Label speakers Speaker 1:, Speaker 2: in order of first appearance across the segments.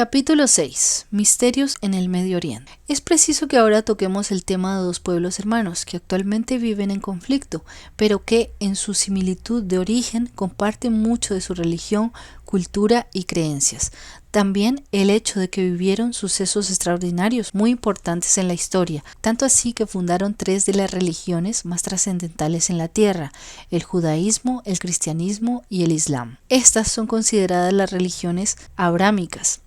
Speaker 1: Capítulo 6. Misterios en el Medio Oriente. Es preciso que ahora toquemos el tema de dos pueblos hermanos que actualmente viven en conflicto, pero que en su similitud de origen comparten mucho de su religión, cultura y creencias. También el hecho de que vivieron sucesos extraordinarios muy importantes en la historia, tanto así que fundaron tres de las religiones más trascendentales en la tierra: el judaísmo, el cristianismo y el islam. Estas son consideradas las religiones abrámicas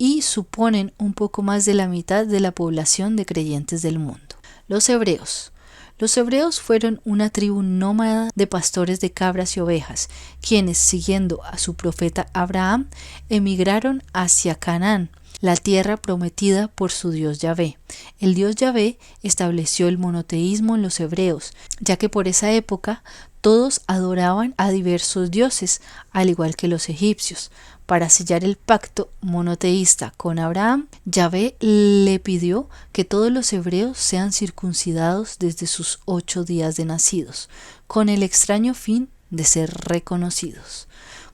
Speaker 1: y suponen un poco más de la mitad de la población de creyentes del mundo. Los hebreos. Los hebreos fueron una tribu nómada de pastores de cabras y ovejas, quienes, siguiendo a su profeta Abraham, emigraron hacia Canaán, la tierra prometida por su Dios Yahvé. El Dios Yahvé estableció el monoteísmo en los hebreos, ya que por esa época todos adoraban a diversos dioses, al igual que los egipcios. Para sellar el pacto monoteísta con Abraham, Yahvé le pidió que todos los hebreos sean circuncidados desde sus 8 días de nacidos, con el extraño fin de ser reconocidos.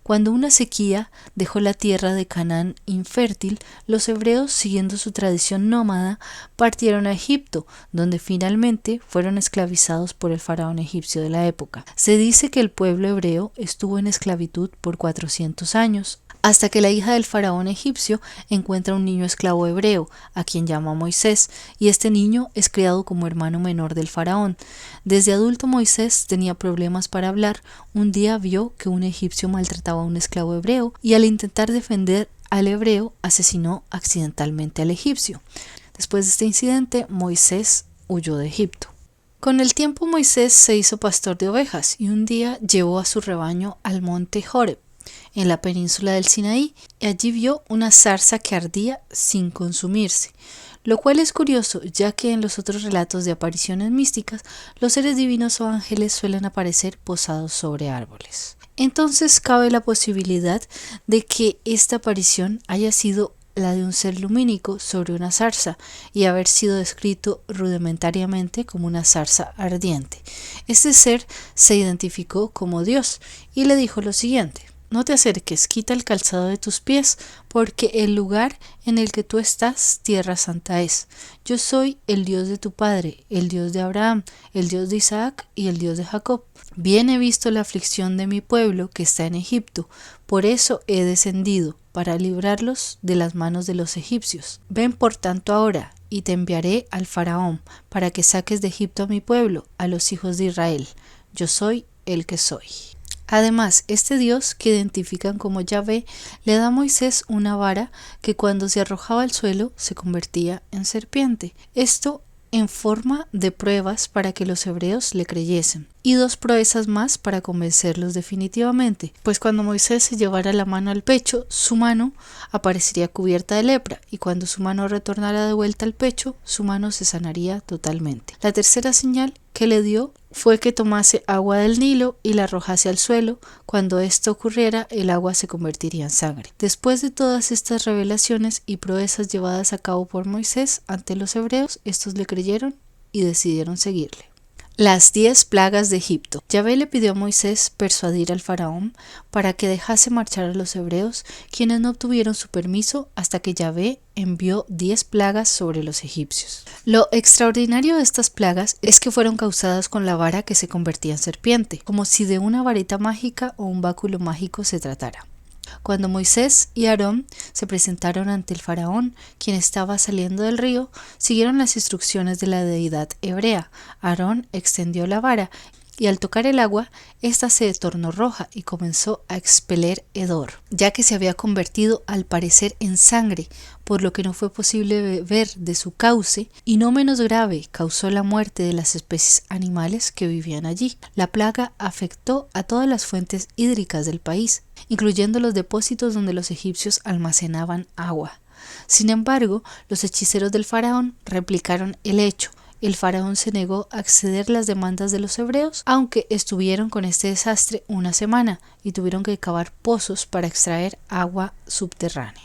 Speaker 1: Cuando una sequía dejó la tierra de Canaán infértil, los hebreos, siguiendo su tradición nómada, partieron a Egipto, donde finalmente fueron esclavizados por el faraón egipcio de la época. Se dice que el pueblo hebreo estuvo en esclavitud por 400 años, hasta que la hija del faraón egipcio encuentra un niño esclavo hebreo, a quien llama Moisés, y este niño es criado como hermano menor del faraón. Desde adulto Moisés tenía problemas para hablar. Un día vio que un egipcio maltrataba a un esclavo hebreo y al intentar defender al hebreo asesinó accidentalmente al egipcio. Después de este incidente, Moisés huyó de Egipto. Con el tiempo Moisés se hizo pastor de ovejas y un día llevó a su rebaño al monte Horeb, en la península del Sinaí, y allí vio una zarza que ardía sin consumirse, lo cual es curioso, ya que en los otros relatos de apariciones místicas, los seres divinos o ángeles suelen aparecer posados sobre árboles. Entonces cabe la posibilidad de que esta aparición haya sido la de un ser lumínico sobre una zarza y haber sido descrito rudimentariamente como una zarza ardiente. Este ser se identificó como Dios y le dijo lo siguiente: no te acerques, quita el calzado de tus pies, porque el lugar en el que tú estás, tierra santa es. Yo soy el Dios de tu padre, el Dios de Abraham, el Dios de Isaac y el Dios de Jacob. Bien he visto la aflicción de mi pueblo que está en Egipto, por eso he descendido, para librarlos de las manos de los egipcios. Ven por tanto ahora, y te enviaré al faraón, para que saques de Egipto a mi pueblo, a los hijos de Israel. Yo soy el que soy. Además, este Dios, que identifican como Yahvé, le da a Moisés una vara que cuando se arrojaba al suelo se convertía en serpiente. Esto en forma de pruebas para que los hebreos le creyesen, y 2 proezas más para convencerlos definitivamente, pues cuando Moisés se llevara la mano al pecho, su mano aparecería cubierta de lepra, y cuando su mano retornara de vuelta al pecho, su mano se sanaría totalmente. La tercera señal que le dio fue que tomase agua del Nilo y la arrojase al suelo. Cuando esto ocurriera, el agua se convertiría en sangre. Después de todas estas revelaciones y proezas llevadas a cabo por Moisés ante los hebreos, estos le creyeron y decidieron seguirle. Las 10 plagas de Egipto. Yahvé le pidió a Moisés persuadir al faraón para que dejase marchar a los hebreos, quienes no obtuvieron su permiso hasta que Yahvé envió 10 plagas sobre los egipcios. Lo extraordinario de estas plagas es que fueron causadas con la vara que se convertía en serpiente, como si de una varita mágica o un báculo mágico se tratara. Cuando Moisés y Aarón se presentaron ante el faraón, quien estaba saliendo del río, siguieron las instrucciones de la deidad hebrea. Aarón extendió la vara y al tocar el agua, ésta se tornó roja y comenzó a expeler hedor, ya que se había convertido al parecer en sangre, por lo que no fue posible beber de su cauce, y no menos grave, causó la muerte de las especies animales que vivían allí. La plaga afectó a todas las fuentes hídricas del país, incluyendo los depósitos donde los egipcios almacenaban agua. Sin embargo, los hechiceros del faraón replicaron el hecho. El faraón se negó a acceder a las demandas de los hebreos, aunque estuvieron con este desastre una semana y tuvieron que cavar pozos para extraer agua subterránea.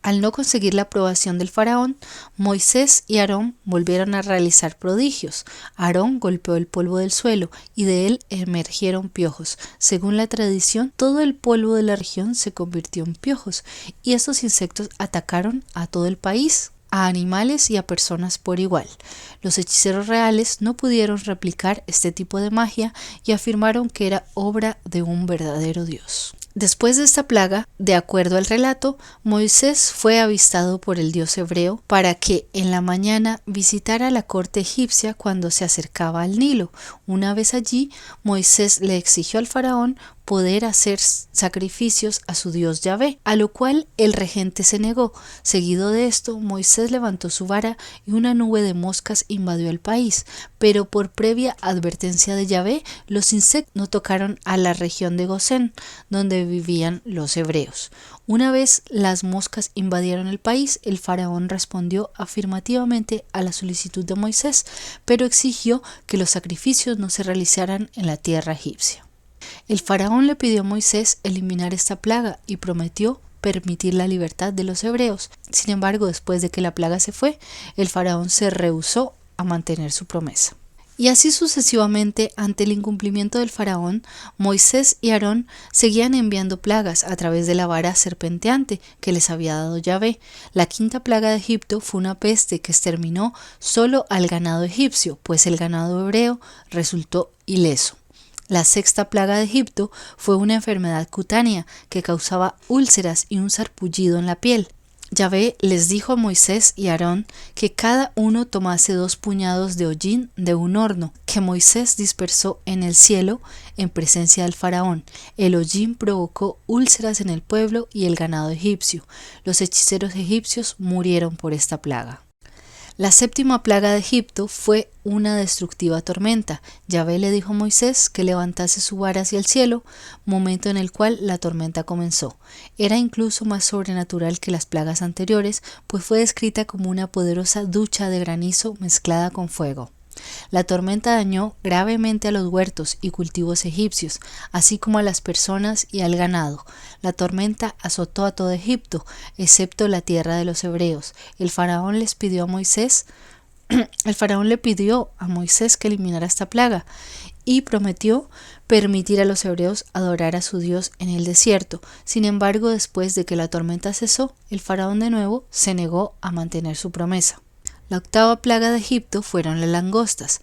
Speaker 1: Al no conseguir la aprobación del faraón, Moisés y Aarón volvieron a realizar prodigios. Aarón golpeó el polvo del suelo y de él emergieron piojos. Según la tradición, todo el polvo de la región se convirtió en piojos y estos insectos atacaron a todo el país, a animales y a personas por igual. Los hechiceros reales no pudieron replicar este tipo de magia y afirmaron que era obra de un verdadero dios. Después de esta plaga, de acuerdo al relato, Moisés fue avistado por el dios hebreo para que en la mañana visitara la corte egipcia cuando se acercaba al Nilo. Una vez allí, Moisés le exigió al faraón poder hacer sacrificios a su dios Yahvé, a lo cual el regente se negó. Seguido de esto, Moisés levantó su vara y una nube de moscas invadió el país, pero por previa advertencia de Yahvé, los insectos no tocaron a la región de Gosén, donde vivían los hebreos. Una vez las moscas invadieron el país, el faraón respondió afirmativamente a la solicitud de Moisés, pero exigió que los sacrificios no se realizaran en la tierra egipcia. El faraón le pidió a Moisés eliminar esta plaga y prometió permitir la libertad de los hebreos. Sin embargo, después de que la plaga se fue, el faraón se rehusó a mantener su promesa. Y así sucesivamente, ante el incumplimiento del faraón, Moisés y Aarón seguían enviando plagas a través de la vara serpenteante que les había dado Yahvé. La quinta plaga de Egipto fue una peste que exterminó solo al ganado egipcio, pues el ganado hebreo resultó ileso. La sexta plaga de Egipto fue una enfermedad cutánea que causaba úlceras y un sarpullido en la piel. Yahvé les dijo a Moisés y Aarón que cada uno tomase 2 puñados de hollín de un horno, que Moisés dispersó en el cielo en presencia del faraón. El hollín provocó úlceras en el pueblo y el ganado egipcio. Los hechiceros egipcios murieron por esta plaga. La séptima plaga de Egipto fue una destructiva tormenta. Yahvé le dijo a Moisés que levantase su vara hacia el cielo, momento en el cual la tormenta comenzó. Era incluso más sobrenatural que las plagas anteriores, pues fue descrita como una poderosa ducha de granizo mezclada con fuego. La tormenta dañó gravemente a los huertos y cultivos egipcios, así como a las personas y al ganado. La tormenta azotó a todo Egipto, excepto la tierra de los hebreos. El faraón le pidió a Moisés que eliminara esta plaga y prometió permitir a los hebreos adorar a su Dios en el desierto. Sin embargo, después de que la tormenta cesó, el faraón de nuevo se negó a mantener su promesa. La octava plaga de Egipto fueron las langostas.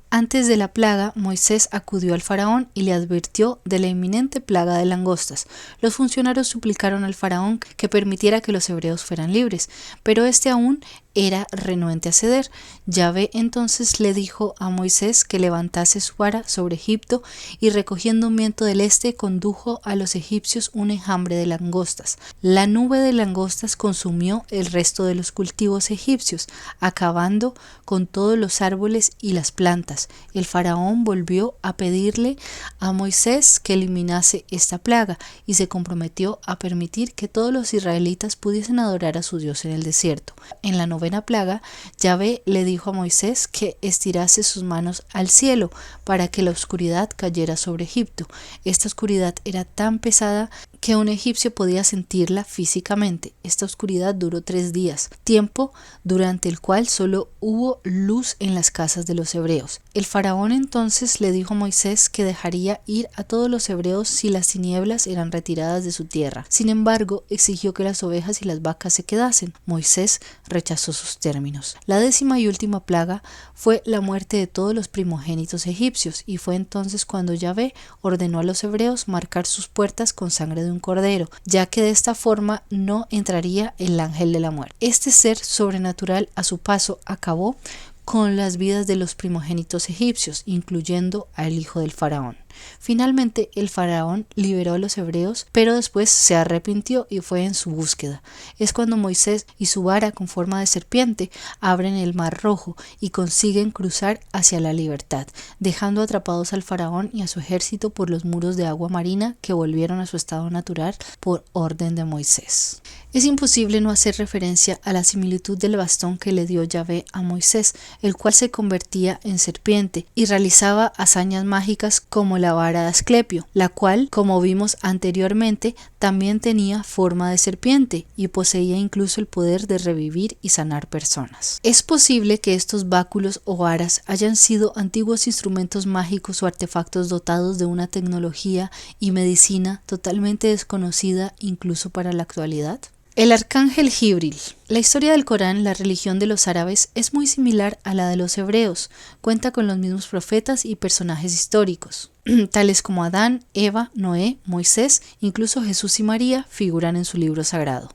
Speaker 1: Antes de la plaga, Moisés acudió al faraón y le advirtió de la inminente plaga de langostas. Los funcionarios suplicaron al faraón que permitiera que los hebreos fueran libres, pero este aún era renuente a ceder. Yahvé entonces le dijo a Moisés que levantase su vara sobre Egipto y recogiendo un viento del este condujo a los egipcios un enjambre de langostas. La nube de langostas consumió el resto de los cultivos egipcios, acabando con todos los árboles y las plantas. El faraón volvió a pedirle a Moisés que eliminase esta plaga y se comprometió a permitir que todos los israelitas pudiesen adorar a su Dios en el desierto. En la novena plaga, Yahvé le dijo a Moisés que estirase sus manos al cielo para que la oscuridad cayera sobre Egipto. Esta oscuridad era tan pesada que un egipcio podía sentirla físicamente. Esta oscuridad duró 3 días, tiempo durante el cual solo hubo luz en las casas de los hebreos. El faraón entonces le dijo a Moisés que dejaría ir a todos los hebreos si las tinieblas eran retiradas de su tierra. Sin embargo, exigió que las ovejas y las vacas se quedasen. Moisés rechazó sus términos. La 10ª y última plaga fue la muerte de todos los primogénitos egipcios, y fue entonces cuando Yahvé ordenó a los hebreos marcar sus puertas con sangre de un cordero, ya que de esta forma no entraría el ángel de la muerte. Este ser sobrenatural a su paso acabó con las vidas de los primogénitos egipcios, incluyendo al hijo del faraón. Finalmente, el faraón liberó a los hebreos, pero después se arrepintió y fue en su búsqueda. Es cuando Moisés y su vara con forma de serpiente abren el mar rojo y consiguen cruzar hacia la libertad, dejando atrapados al faraón y a su ejército por los muros de agua marina que volvieron a su estado natural por orden de Moisés. Es imposible no hacer referencia a la similitud del bastón que le dio Yahvé a Moisés, el cual se convertía en serpiente y realizaba hazañas mágicas como la vara de Asclepio, la cual, como vimos anteriormente, también tenía forma de serpiente y poseía incluso el poder de revivir y sanar personas. Es posible que estos báculos o varas hayan sido antiguos instrumentos mágicos o artefactos dotados de una tecnología y medicina totalmente desconocida incluso para la actualidad. El arcángel Jibril. La historia del Corán, la religión de los árabes, es muy similar a la de los hebreos. Cuenta con los mismos profetas y personajes históricos, tales como Adán, Eva, Noé, Moisés, incluso Jesús y María figuran en su libro sagrado.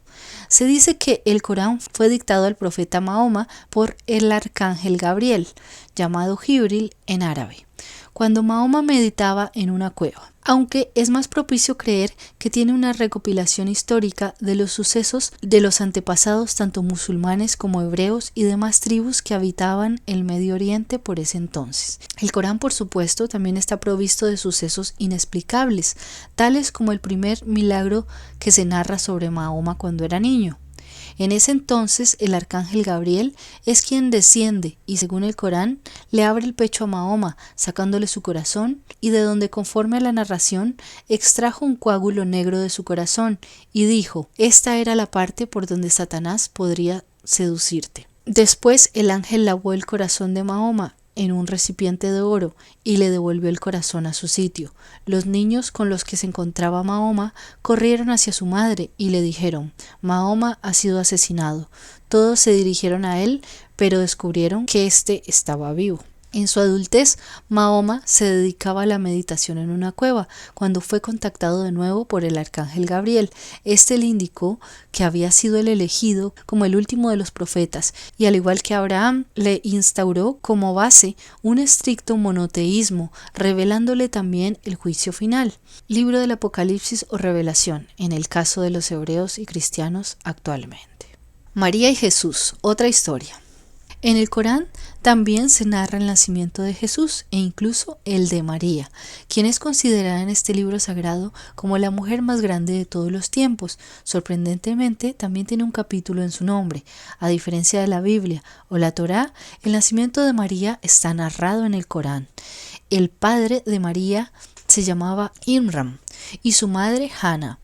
Speaker 1: Se dice que el Corán fue dictado al profeta Mahoma por el arcángel Gabriel, llamado Jibril en árabe, cuando Mahoma meditaba en una cueva, aunque es más propicio creer que tiene una recopilación histórica de los sucesos de los antepasados tanto musulmanes como hebreos y demás tribus que habitaban el Medio Oriente por ese entonces. El Corán, por supuesto, también está provisto de sucesos inexplicables, tales como el primer milagro que se narra sobre Mahoma cuando era niño. En ese entonces el arcángel Gabriel es quien desciende y, según el Corán, le abre el pecho a Mahoma, sacándole su corazón, y de donde, conforme a la narración, extrajo un coágulo negro de su corazón y dijo: esta era la parte por donde Satanás podría seducirte. Después el ángel lavó el corazón de Mahoma en un recipiente de oro y le devolvió el corazón a su sitio. Los niños con los que se encontraba Mahoma corrieron hacia su madre y le dijeron: Mahoma ha sido asesinado. Todos se dirigieron a él, pero descubrieron que éste estaba vivo. En su adultez, Mahoma se dedicaba a la meditación en una cueva, cuando fue contactado de nuevo por el arcángel Gabriel. Este le indicó que había sido el elegido como el último de los profetas, y al igual que Abraham, le instauró como base un estricto monoteísmo, revelándole también el juicio final. Libro del Apocalipsis o Revelación, en el caso de los hebreos y cristianos actualmente. María y Jesús, otra historia. En el Corán también se narra el nacimiento de Jesús e incluso el de María, quien es considerada en este libro sagrado como la mujer más grande de todos los tiempos. Sorprendentemente, también tiene un capítulo en su nombre. A diferencia de la Biblia o la Torá, el nacimiento de María está narrado en el Corán. El padre de María se llamaba Imran y su madre Hana,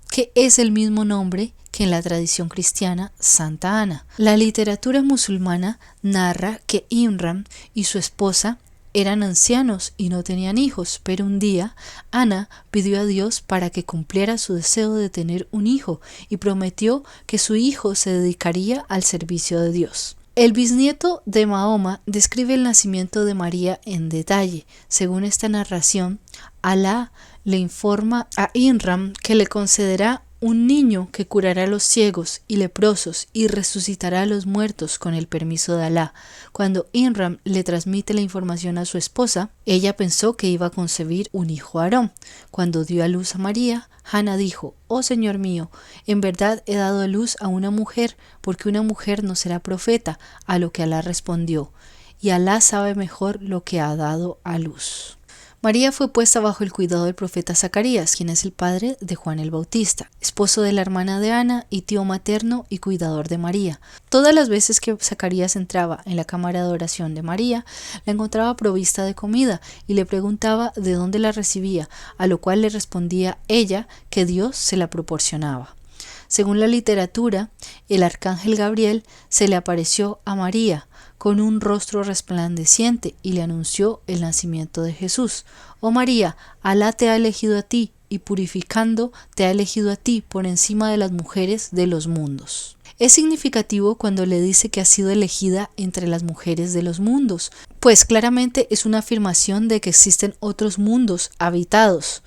Speaker 1: que es el mismo nombre que en la tradición cristiana Santa Ana. La literatura musulmana narra que Imran y su esposa eran ancianos y no tenían hijos, pero un día Ana pidió a Dios para que cumpliera su deseo de tener un hijo y prometió que su hijo se dedicaría al servicio de Dios. El bisnieto de Mahoma describe el nacimiento de María en detalle. Según esta narración, Alá le informa a Imran que le concederá un niño que curará a los ciegos y leprosos y resucitará a los muertos con el permiso de Alá. Cuando Imran le transmite la información a su esposa, ella pensó que iba a concebir un hijo Aarón. Cuando dio a luz a María, Hana dijo: «Oh Señor mío, en verdad he dado a luz a una mujer, porque una mujer no será profeta», a lo que Alá respondió: «Y Alá sabe mejor lo que ha dado a luz». María fue puesta bajo el cuidado del profeta Zacarías, quien es el padre de Juan el Bautista, esposo de la hermana de Ana y tío materno y cuidador de María. Todas las veces que Zacarías entraba en la cámara de oración de María, la encontraba provista de comida y le preguntaba de dónde la recibía, a lo cual le respondía ella que Dios se la proporcionaba. Según la literatura, el arcángel Gabriel se le apareció a María con un rostro resplandeciente y le anunció el nacimiento de Jesús. «Oh María, Alá te ha elegido a ti y purificando te ha elegido a ti por encima de las mujeres de los mundos». Es significativo cuando le dice que ha sido elegida entre las mujeres de los mundos, pues claramente es una afirmación de que existen otros mundos habitados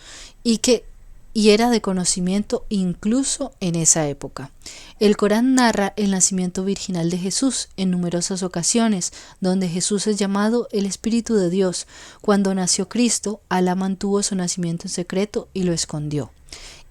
Speaker 1: y era de conocimiento incluso en esa época. El Corán narra el nacimiento virginal de Jesús en numerosas ocasiones, donde Jesús es llamado el Espíritu de Dios. Cuando nació Cristo, Alá mantuvo su nacimiento en secreto y lo escondió.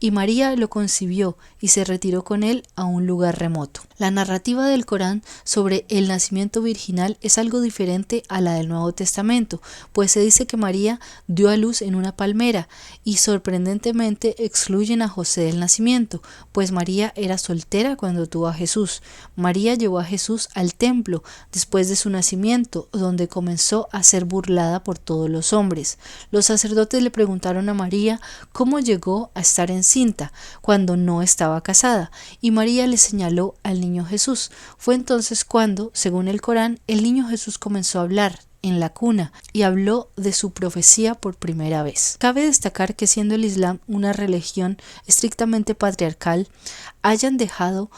Speaker 1: Y María lo concibió y se retiró con él a un lugar remoto. La narrativa del Corán sobre el nacimiento virginal es algo diferente a la del Nuevo Testamento, pues se dice que María dio a luz en una palmera y sorprendentemente excluyen a José del nacimiento, pues María era soltera cuando tuvo a Jesús. María llevó a Jesús al templo después de su nacimiento, donde comenzó a ser burlada por todos los hombres. Los sacerdotes le preguntaron a María cómo llegó a estar encinta cuando no estaba casada, y María le señaló al niño Jesús. Fue entonces cuando, según el Corán, el niño Jesús comenzó a hablar en la cuna y habló de su profecía por primera vez. Cabe destacar que siendo el Islam una religión estrictamente patriarcal, hayan dejado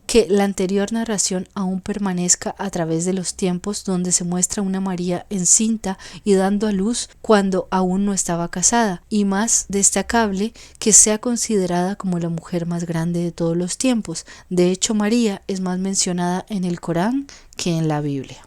Speaker 1: que la anterior narración aún permanezca a través de los tiempos, donde se muestra una María encinta y dando a luz cuando aún no estaba casada, y más destacable que sea considerada como la mujer más grande de todos los tiempos. De hecho, María es más mencionada en el Corán que en la Biblia.